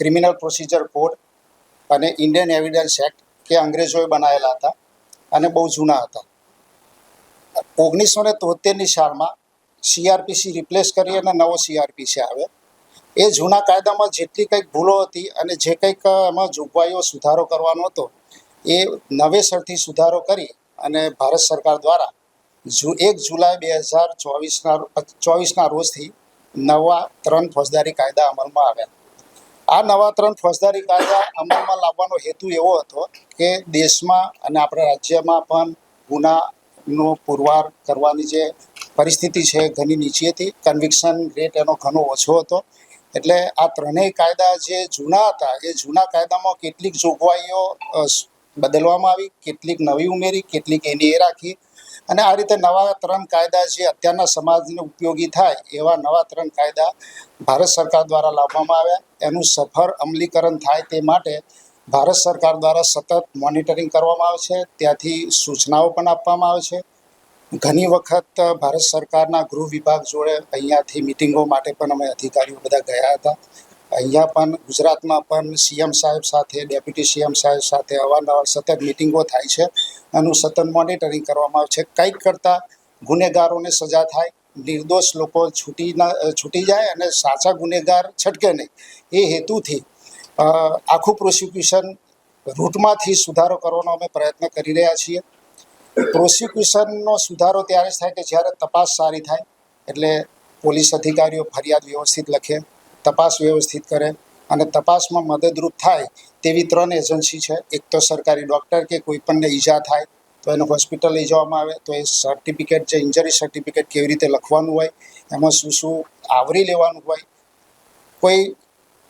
Criminal procedure code અને Indian evidence act કે અંગ્રેજોએ બનાવેલા હતા અને બહુ જૂના હતા. 1973ની સાલમાં CRPC રિપ્લેસ કરી અને નવો CRPC આવે. એ જૂના કાયદામાં જેટલી કંઈક ભૂલો હતી અને જે કંઈક એમાં જોગવાઈઓ સુધારો કરવાનો હતો એ નવેસરથી સુધારો કરી અને ભારત સરકાર દ્વારા 1 જુલાઈ 2024ના રોજથી નવા 3 ફોજદારી કાયદા અમલમાં આવ્યા. આ નવા 3 ફોજદારી કાયદા અમલમાં લાવવાનો હેતુ એવો હતો કે દેશમાં અને આપણા રાજ્યમાં પણ ગુનાનો પુરવાર કરવાની જે પરિસ્થિતિ છે ઘણી નીચી હતી. કન્વિક્શન રેટ એનો ઘણો ઓછો હતો. એટલે આ ત્રણેય કાયદા જે જૂના હતા એ જૂના કાયદામાં કેટલીક જોગવાઈઓ બદલવામાં આવી, કેટલીક નવી ઉમેરી, કેટલીક એની એ રાખી અને આ રીતે નવા 3 કાયદા જે અત્યારના સમાજને ઉપયોગી થાય એવા નવા 3 કાયદા ભારત સરકાર દ્વારા લાવવામાં આવ્યા. એનું સફળ અમલીકરણ થાય તે માટે ભારત સરકાર દ્વારા સતત મોનિટરિંગ કરવામાં આવે છે. ત્યાંથી સૂચનાઓ પણ આપવામાં આવે છે. ઘણી વખત ભારત સરકારના ગૃહ વિભાગ જોડે અહીંયાથી મિટિંગો માટે પણ અમે અધિકારીઓ બધા ગયા હતા. અહીંયા પણ ગુજરાતમાં પણ CM સાહેબ સાથે, ડેપ્યુટી CM સાહેબ સાથે અવારનવાર સતત મિટિંગો થાય છે. એનું સતત મોનિટરિંગ કરવામાં આવે છે. કંઈક કરતાં ગુનેગારોને સજા થાય, નિર્દોષ લોકો છૂટી જાય અને સાચા ગુનેગાર છટકે નહીં એ હેતુથી આખું પ્રોસિક્યુશન રૂટમાંથી સુધારો કરવાનો અમે પ્રયત્ન કરી રહ્યા છીએ. પ્રોસિક્યુશનનો સુધારો ત્યારે જ થાય કે જ્યારે તપાસ સારી થાય. એટલે પોલીસ અધિકારીઓ ફરિયાદ વ્યવસ્થિત લખે, તપાસ વ્યવસ્થિત કરે અને તપાસમાં મદદરૂપ થાય તેવી 3 એજન્સી છે. એક તો સરકારી ડૉક્ટર કે કોઈ પણને ઈજા થાય તો એને હોસ્પિટલ લઈ જવામાં આવે તો એ સર્ટિફિકેટ જે ઇન્જરી સર્ટિફિકેટ કેવી રીતે લખવાનું હોય, એમાં શું શું આવરી લેવાનું હોય, કોઈ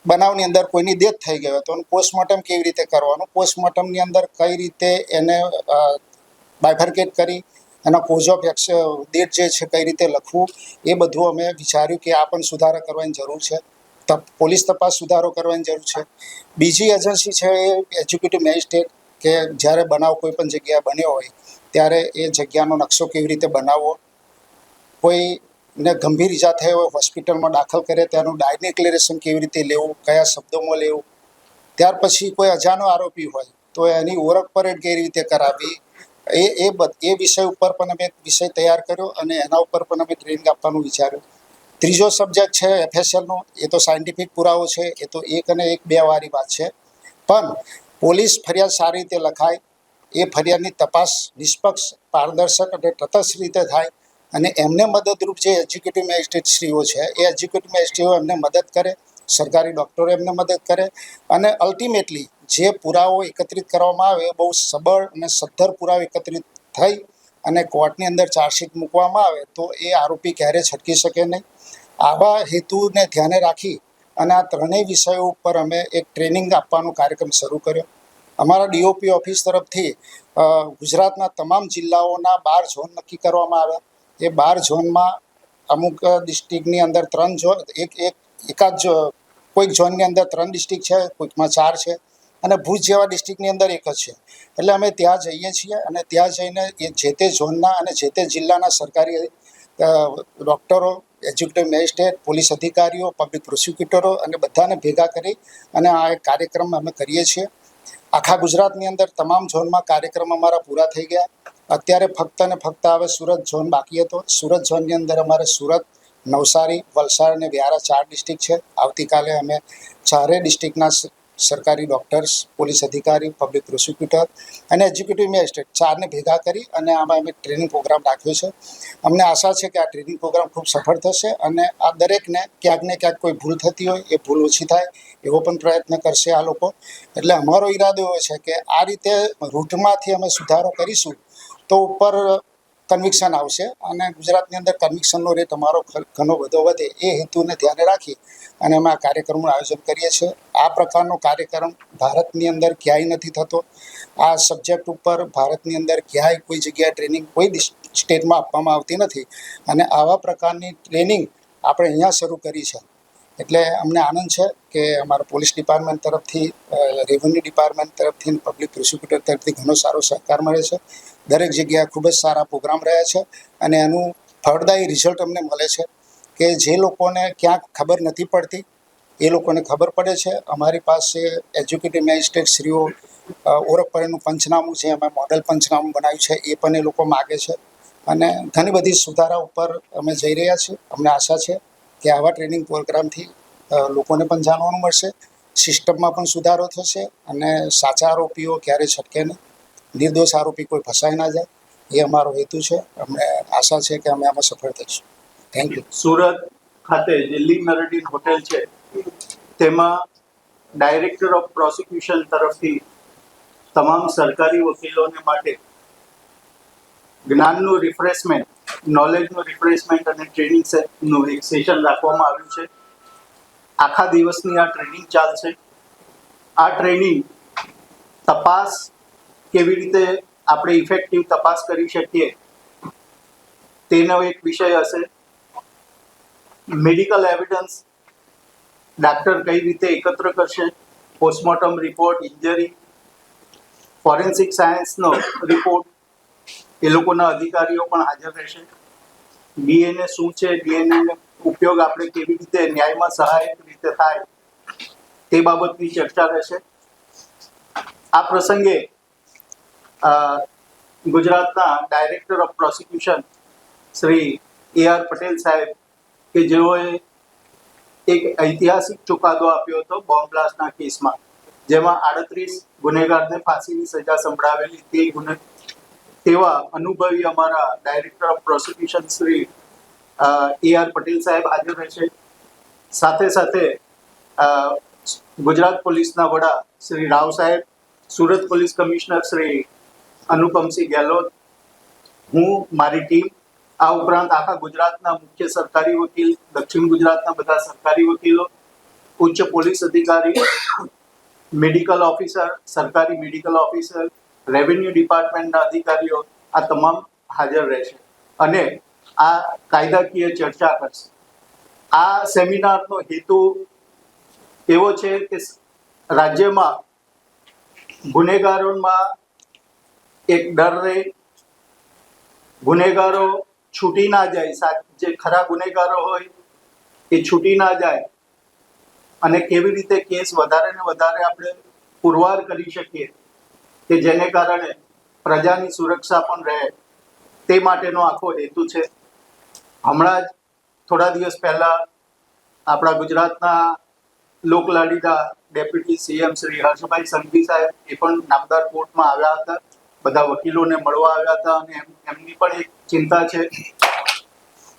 બનાવની અંદર કોઈની ડેથ થઈ ગઈ હોય તો એનું પોસ્ટમોર્ટમ કેવી રીતે કરવાનું, પોસ્ટમોર્ટમની અંદર કઈ રીતે એને બાયફર્કેટ કરી એના કોઝ ઓફ ડેથ જે છે કઈ રીતે લખવું, એ બધું અમે વિચાર્યું કે આ પણ સુધારા કરવાની જરૂર છે. પોલીસ તપાસ સુધારો કરવાની જરૂર છે. બીજી એજન્સી છે એ એક્ઝિક્યુટિવ મેજિસ્ટ્રેટ કે જ્યારે બનાવ કોઈ પણ જગ્યાએ બન્યો હોય ત્યારે એ જગ્યાનો નકશો કેવી રીતે બનાવવો, કોઈને ગંભીર ઈજા થઈ હોય હોસ્પિટલમાં દાખલ કરે ત્યાંનું ડિક્લેરેશન કેવી રીતે લેવું, કયા શબ્દોમાં લેવું. ત્યાર પછી કોઈ અજાણ્યો આરોપી હોય તો એની ઓળખ પરેડ કેવી રીતે કરાવવી, એ વિષય ઉપર પણ અમે એક વિષય તૈયાર કર્યો અને એના ઉપર પણ અમે ટ્રેનિંગ આપવાનું વિચાર્યું. ત્રીજો સબ્જેક્ટ છે FSLનો. એ તો સાયન્ટિફિક પુરાવો છે, એ તો 1 અને 1-2 વાળી વાત છે. પણ પોલીસ ફરિયાદ સારી રીતે લખાય, એ ફરિયાદની તપાસ નિષ્પક્ષ, પારદર્શક અને તટસ્થ રીતે થાય અને એમને મદદરૂપ જે એક્ઝિક્યુટિવ મેજિસ્ટ્રેટશ્રીઓ છે એ એક્ઝિક્યુટિવ મેજિસ્ટ્રેટો એમને મદદ કરે, સરકારી ડૉક્ટરો એમને મદદ કરે અને અલ્ટિમેટલી જે પુરાવો એકત્રિત કરવામાં આવે એ બહુ સબળ અને સદ્ધર પુરાવો એકત્રિત થઈ અને કોર્ટની અંદર ચાર્જશીટ મૂકવામાં આવે તો એ આરોપી ક્યારેય છટકી શકે નહીં. આવા હેતુને ધ્યાને રાખી અને આ ત્રણેય વિષયો ઉપર અમે એક ટ્રેનિંગ આપવાનો કાર્યક્રમ શરૂ કર્યો. અમારા DOP ઓફિસ તરફથી ગુજરાતના તમામ જિલ્લાઓના 12 ઝોન નક્કી કરવામાં આવ્યા. એ 12 ઝોનમાં અમુક ડિસ્ટ્રિક્ટની અંદર 3 ઝોન, એકાદ કોઈક ઝોનની અંદર 3 ડિસ્ટ્રિક્ટ છે, કોઈકમાં 4 છે અને ભુજ જેવા ડિસ્ટ્રિક્ટની અંદર 1 જ છે. એટલે અમે ત્યાં જઈએ છીએ અને ત્યાં જઈને એ જે તે ઝોનના અને જે તે જિલ્લાના સરકારી ડૉક્ટરો, એક્ઝિક્યુટિવ મેજિસ્ટ્રેટ, પોલીસ અધિકારીઓ, પબ્લિક પ્રોસિક્યુટરો અને બધાને ભેગા કરી અને આ એક કાર્યક્રમ અમે કરીએ છીએ. આખા ગુજરાતની અંદર તમામ ઝોનમાં કાર્યક્રમ અમારા પૂરા થઈ ગયા. અત્યારે ફક્ત ને ફક્ત હવે સુરત ઝોન બાકી હતો. સુરત ઝોનની અંદર અમારે સુરત, નવસારી, વલસાડ અને વ્યારા 4 ડિસ્ટ્રિક્ટ છે. આવતીકાલે અમે 4 ડિસ્ટ્રિક્ટના સરકારી ડૉક્ટર્સ, પોલીસ અધિકારી, પબ્લિક પ્રોસિક્યુટર અને એક્ઝિક્યુટિવ મેજિસ્ટ્રેટ 4ને ભેગા કરી અને આમાં અમે ટ્રેનિંગ પ્રોગ્રામ રાખ્યો છે. અમને આશા છે કે આ ટ્રેનિંગ પ્રોગ્રામ ખૂબ સફળ થશે અને આ દરેકને ક્યાંક ને ક્યાંક કોઈ ભૂલ થતી હોય એ ભૂલ ઓછી થાય એવો પણ પ્રયત્ન કરશે આ લોકો. એટલે અમારો ઈરાદો એવો છે કે આ રીતે રૂટમાંથી અમે સુધારો કરીશું તો ઉપર કન્વિક્શન આવશે અને ગુજરાતની અંદર કન્વિક્શનનો રેટ અમારો ઘણો બધો વધે એ હેતુને ધ્યાને રાખી અને અમે આ કાર્યક્રમનું આયોજન કરીએ છીએ. આ પ્રકારનો કાર્યક્રમ ભારતની અંદર ક્યાંય નથી થતો. આ સબ્જેક્ટ ઉપર ભારતની અંદર ક્યાંય કોઈ જગ્યાએ ટ્રેનિંગ કોઈ સ્ટેટમાં આપવામાં આવતી નથી અને આવા પ્રકારની ટ્રેનિંગ આપણે અહીંયા શરૂ કરી છે. એટલે અમને આનંદ છે કે અમારા પોલીસ ડિપાર્ટમેન્ટ તરફથી, રેવન્યુ ડિપાર્ટમેન્ટ તરફથી, પબ્લિક પ્રોસિક્યુટર તરફથી ઘણો સારો સહકાર મળે છે. દરેક જગ્યાએ ખૂબ જ સારા પ્રોગ્રામ રહ્યા છે અને એનું ફળદાયી રિઝલ્ટ અમને મળે છે કે જે લોકોને ક્યાંક ખબર નથી પડતી એ લોકોને ખબર પડે છે. અમારી પાસે એજ્યુકેટિવ મેજિસ્ટ્રેટ શ્રીઓ ઓળખ પરેનું પંચનામું છે, અમે મોડેલ પંચનામું બનાવ્યું છે, એ પણ એ લોકો માગે છે. અને ઘણી બધી સુધારા ઉપર અમે જઈ રહ્યા છીએ. અમને આશા છે કે આવા ટ્રેનિંગ પ્રોગ્રામથી લોકોને પણ જાણવાનું મળશે, સિસ્ટમમાં પણ સુધારો થશે અને સાચા આરોપીઓ ક્યારે છટકે નહીં, નિર્દોષ આરોપી કોઈ ફસાઈ ના જાય, એ અમારો હેતુ છે. અમને આશા છે કે અમે આમાં સફળ થઈશું. Thank you. સુરત ખાતે જે લી મેરેડિન હોટેલ છે તેમાં ડાયરેક્ટર ઓફ પ્રોસિક્યુશન તરફથી તમામ સરકારી વકીલોને માટે જ્ઞાનનું રિફ્રેશમેન્ટ, નોલેજનું રિફ્રેશમેન્ટ અને ટ્રેનિંગનું એક સેશન રાખવામાં આવ્યું છે. આખા દિવસની આ ટ્રેનિંગ ચાલશે. આ ટ્રેનિંગ તપાસ કેવી રીતે આપણે ઇફેક્ટિવ તપાસ કરી શકીએ તેનો એક વિષય હશે. મેડિકલ એવિડન્સ ડાક્ટર કઈ રીતે એકત્ર કરશે, પોસ્ટમોર્ટમ રિપોર્ટ, ઇન્જરી, ફોરેન્સિક સાયન્સનો રિપોર્ટ, એ લોકોના અધિકારીઓ પણ હાજર રહેશે. ડીએનએ શું છે, ડીએનએ ઉપયોગ આપણે કેવી રીતે ન્યાયમાં સહાયક રીતે થાય તે બાબતની ચર્ચા રહેશે. આ પ્રસંગે ગુજરાતના director of prosecution Shri AR Patel સાહેબ કે જેઓએ એક ઐતિહાસિક ચુકાદો આપ્યો હતો બોમ્બ બ્લાસ્ટના કેસમાં, જેમાં 38 ગુનેગારને ફાંસીની સજા સંભળાવેલી તેવા અનુભવી અમારા director of prosecution Shri AR Patel સાહેબ હાજર રહેશે. સાથે સાથે ગુજરાત પોલીસના વડા શ્રી રાવ સાહેબ, સુરત પોલીસ કમિશનર શ્રી અનુપમસિંહ ગેહલોત, હું, મારી ટીમ, આ ઉપરાંત આખા ગુજરાતના મુખ્ય સરકારી વકીલ, દક્ષિણ ગુજરાતના બધા સરકારી વકીલો, ઉચ્ચ પોલીસ અધિકારી, મેડિકલ ઓફિસર, સરકારી મેડિકલ ઓફિસર, રેવન્યુ ડિપાર્ટમેન્ટના અધિકારીઓ, આ તમામ હાજર રહેશે અને આ કાયદાકીય ચર્ચા કરશે. આ સેમિનારનો હેતુ એવો છે કે રાજ્યમાં ગુનેગારોમાં એક ડર રહે, ગુનેગારો છૂટી ના જાય, જે ખરા ગુનેગારો હોય એ છૂટી ના જાય અને કેવી રીતે કેસ વધારે ને વધારે આપણે પુરવાર કરી શકીએ કે જેને કારણે પ્રજાની સુરક્ષા પણ રહે, તે માટેનો આખો હેતુ છે. હમણાં જ થોડા દિવસ પહેલા આપણા ગુજરાતના લોકલાડીલા ડેપ્યુટી CM શ્રી હર્ષભાઈ સંઘવી સાહેબ એ પણ નામદાર કોર્ટમાં આવ્યા હતા, બધા વકીલોને મળવા આવ્યા હતા અને એમની પણ એક ચિંતા છે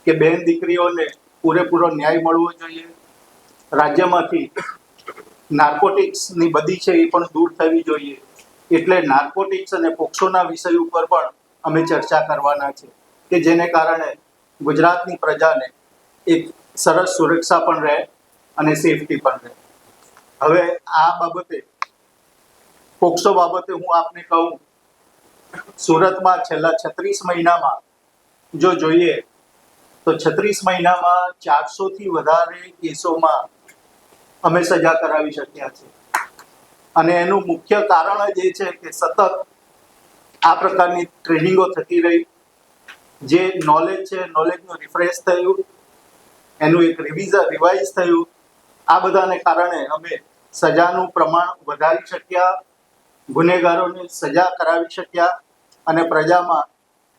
કે બેન દીકરીઓને પૂરેપૂરો ન્યાય મળવો જોઈએ. રાજ્યમાંથી નાર્કોટિક્સની બધી છે એ પણ દૂર થવી જોઈએ. એટલે નાર્કોટિક્સ અને પોક્સોના વિષય ઉપર પણ અમે ચર્ચા કરવાના છે કે જેને કારણે ગુજરાતની પ્રજાને એક સરસ સુરક્ષા પણ રહે અને સેફટી પણ રહે. હવે આ બાબતે પોક્સો બાબતે હું આપને કહું, સુરતમાં છેલ્લા 36 મહિનામાં જો જોઈએ તો 36 મહિનામાં 400થી વધારે કેસોમાં અમે સજા કરાવી શક્યા છે. અને એનું મુખ્ય કારણ જ એ છે કે સતત આ પ્રકારની ટ્રેનિંગો થતી રહી, જે નોલેજ છે નોલેજનું રિફ્રેશ થયું, એનું એક રિવાઇઝ થયું. આ બધાને કારણે અમે સજાનું પ્રમાણ વધારી શક્યા, ગુનેગારોને સજા કરાવી શક્યા અને પ્રજામાં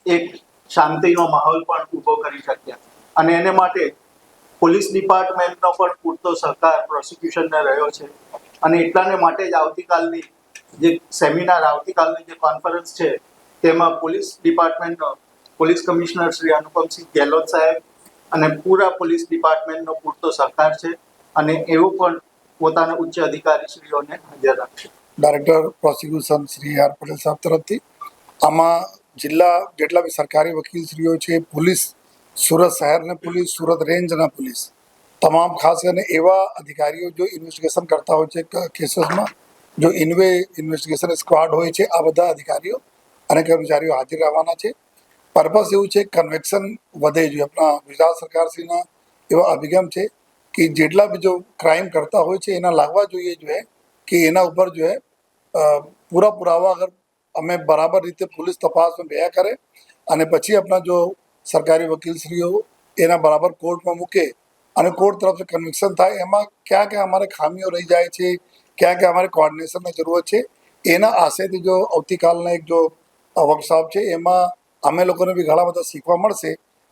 એક શાંતિનો માહોલ પણ ઊભો કરી શક્યા. અને એને માટે પોલીસ ડિપાર્ટમેન્ટનો પણ પૂરતો સહકાર પ્રોસિક્યુશનને રહ્યો છે. અને એટલાને માટે જ આવતીકાલની જે સેમિનાર, આવતીકાલની જે કોન્ફરન્સ છે તેમાં પોલીસ ડિપાર્ટમેન્ટનો પોલીસ કમિશનર શ્રી અનુપમસિંહ ગેહલોત સાહેબ અને પૂરા પોલીસ ડિપાર્ટમેન્ટનો પૂરતો સહકાર છે અને એવું પણ પોતાના ઉચ્ચ અધિકારીશ્રીઓને હાજર રાખશે. Director prosecution Shri AR Patel સાહેબ તરફથી આમાં જિલ્લા જેટલા બી સરકારી વકીલશ્રીઓ છે, પોલીસ, સુરત શહેરના પોલીસ, સુરત રેન્જના પોલીસ, તમામ ખાસ કરીને એવા અધિકારીઓ જો ઇન્વેસ્ટિગેશન કરતા હોય છે કેસીસમાં, જો ઇન્વેસ્ટિગેશન સ્ક્વોડ હોય છે, આ બધા અધિકારીઓ અને કર્મચારીઓ હાજર રહેવાના છે. પર્પસ એવું છે કન્વેક્શન વધે જોઈએ. આપણા ગુજરાત સરકારશ્રીના એવા અભિગમ છે કે જેટલા બી જો ક્રાઇમ કરતા હોય છે એના લાગવા જોઈએ કે એના ઉપર પૂરા પુરાવા અગર અમે બરાબર રીતે પોલીસ તપાસમાં ભેગા કરે અને પછી આપણા જો સરકારી વકીલશ્રીઓ એના બરાબર કોર્ટમાં મૂકે અને કોર્ટ તરફથી કન્વિક્શન થાય એમાં ક્યાં ક્યાં અમારે ખામીઓ રહી જાય છે, ક્યાં ક્યાં અમારે કોર્ડિનેશનની જરૂરત છે, એના આશયથી જો આવતીકાલના એક જો વર્કશોપ છે એમાં અમે લોકોને બી ઘણા બધા શીખવા મળશે.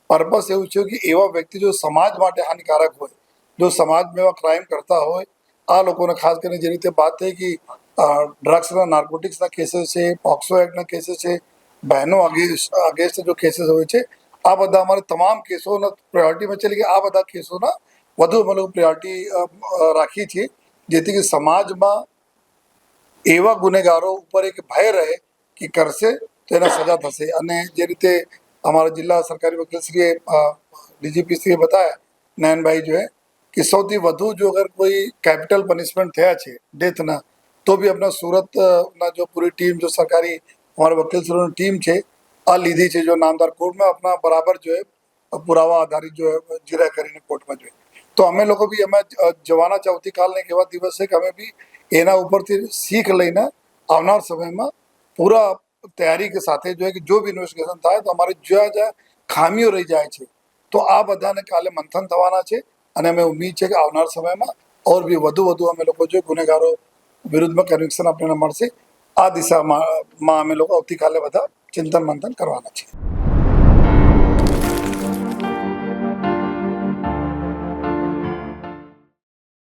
પર્પસ એવું છે કે એવા વ્યક્તિ જો સમાજ માટે હાનિકારક હોય, જો સમાજમાં એવા ક્રાઇમ કરતા હોય, આ લોકોને ખાસ કરીને જે રીતે વાત થઈ કે ડ્રગ્સના નાર્કોટિક્સના કેસીસ છે, પોક્સો એક્ટના કેસીસ છે, બહેનો અગેન્સ્ટ જો કેસીસ હોય છે, આ બધા અમારે તમામ કેસોના પ્રાયોરિટીમાં છે કે આ બધા કેસોના વધુ અમે લોકો પ્રાયોરિટી રાખીએ છીએ, જેથી કે સમાજમાં એવા ગુનેગારો ઉપર એક ભય રહે કે કરશે તો એને સજા થશે. અને જે રીતે અમારા જિલ્લા સરકારી વકીલશ્રીએ ડીજીપીશ્રીએ બતાવ્યા નયનભાઈ જોએ કે સૌથી વધુ જો અગર કોઈ કેપિટલ પનિશમેન્ટ થયા છે ડેથના, તો બી આપણા સુરતના જો પૂરી ટીમ જો સરકારી અમારા વકીલશ્રીઓની ટીમ છે આ લીધી છે, જો નામદાર કોર્ટમાં આપણા બરાબર જો પુરાવા આધારિત જો જીરા કરીને કોર્ટમાં જોઈએ. તો અમે લોકો બી અમે જવાના છે આવતીકાલને એક એવા દિવસ છે કે અમે બી એના ઉપરથી શીખ લઈને આવનાર સમયમાં પૂરા તૈયારી કે સાથે જોઈએ કે જો બી ઇન્વેસ્ટિગેશન થાય તો અમારે જ્યાં જ્યાં ખામીઓ રહી જાય છે તો આ બધાને કાલે મંથન થવાના છે. અને અમે ઉમ્મીદ છે કે આવનાર સમયમાં ઓર બી વધુ અમે લોકો જો ગુનેગારો વિરુદ્ધમાં કન્વિક્શન આપણને મળશે, આ દિશામાં અમે લોકો આવતીકાલે બધા ચિંતન મંથન કરવાના છે.